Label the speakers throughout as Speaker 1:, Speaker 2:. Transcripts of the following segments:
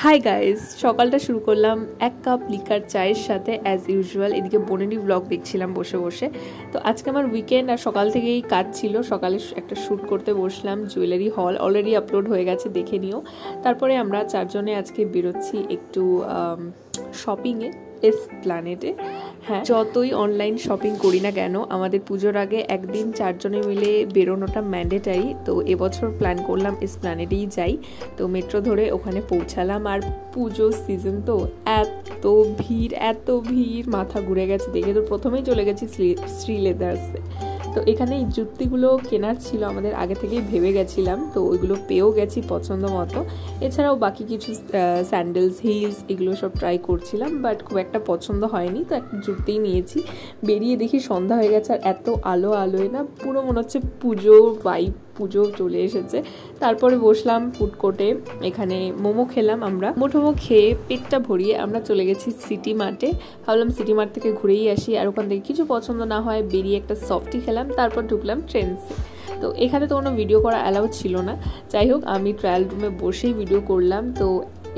Speaker 1: Hi guys, সকালটা শুরু করলাম এক কাপ লিকার চায়ের সাথে অ্যাজ ইউজুয়াল। এদিকে বোনেরই ব্লগ দেখছিলাম বসে বসে। তো আজকে আমার উইকেন্ড আর সকাল থেকেই কাজ ছিল। সকালে একটা শ্যুট করতে বসলাম, জুয়েলারি হল অলরেডি আপলোড হয়ে গেছে, দেখে নিও। তারপরে আমরা চারজনে আজকে বেরোচ্ছি একটু শপিংয়ে এসপ্ল্যানেডে। হ্যাঁ, যতই অনলাইন শপিং করি না কেন, আমাদের পুজোর আগে একদিন চারজনে মিলে বেরোনোটা ম্যান্ডেটারি। তো এবছর প্ল্যান করলাম এসপ্ল্যানেডেই যাই। তো মেট্রো ধরে ওখানে পৌঁছালাম। আর পুজো সিজন তো এত ভিড়, মাথা ঘুরে গেছে দেখে। তো প্রথমেই চলে গেছি শ্রী লেদার্সে। তো এখানে এই জুতিগুলো কেনার ছিল, আমাদের আগে থেকেই ভেবে গেছিলাম। তো ওইগুলো পেয়েও গেছি পছন্দ মতো। এছাড়াও বাকি কিছু স্যান্ডেলস, হিলস এগুলো সব ট্রাই করছিলাম, বাট খুব একটা পছন্দ হয়নি। তো একটা জুতিই নিয়েছি। বেরিয়ে দেখি সন্ধ্যা হয়ে গেছে, আর এত আলোয় না, পুরো মনে হচ্ছে পুজো চলে এসেছে। তারপরে বসলাম ফুড কোর্টে, এখানে মোমো খেলাম। আমরা মোমো খেয়ে পেটটা ভরিয়ে আমরা চলে গেছি সিটি মার্টে। ভাবলাম সিটি মার্ট থেকে ঘুরেই আসি, আর ওখান থেকে কিছু পছন্দ না হয় বেরিয়ে একটা সফটি খেলাম। তারপর ঢুকলাম ট্রেন্ডসে। তো এখানে তো কোনো ভিডিও করা অ্যালাউ ছিল না। যাই হোক, আমি ট্রায়াল রুমে বসেই ভিডিও করলাম। তো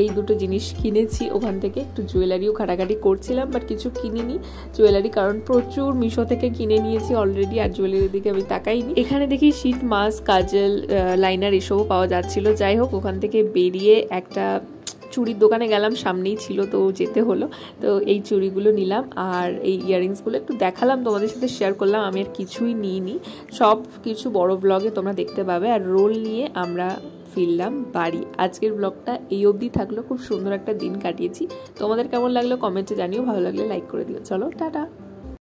Speaker 1: এই দুটো জিনিস কিনেছি ওখান থেকে। একটু জুয়েলারিও ঘাটাঘাটি করছিলাম, বাট কিছু কিনিনি জুয়েলারি, কারণ প্রচুর মিশো থেকে কিনে নিয়েছি অলরেডি। আর জুয়েলারির দিকে আমি তাকাইনি। এখানে দেখি শীট মাস্ক, কাজল, লাইনার এসবও পাওয়া যাচ্ছিল। যাই হোক, ওখান থেকে বেরিয়ে একটা চুড়ির দোকানে গেলাম, সামনেই ছিল তো যেতে হলো। তো এই চুড়িগুলো নিলাম, আর এই ইয়াররিংসগুলো একটু দেখালাম, তোমাদের সাথে শেয়ার করলাম। আমি আর কিছুই নিইনি, সব কিছু বড় ব্লগে তোমরা দেখতে পাবে। আর রোল নিয়ে আমরা ফিরলাম বাড়ি। আজকের ব্লগটা এই অবধি থাকলো। খুব সুন্দর একটা দিন কাটিয়েছি। তোমাদের কেমন লাগলো কমেন্টে জানিও, ভালো লাগলে লাইক করে দিও। চলো টাটা।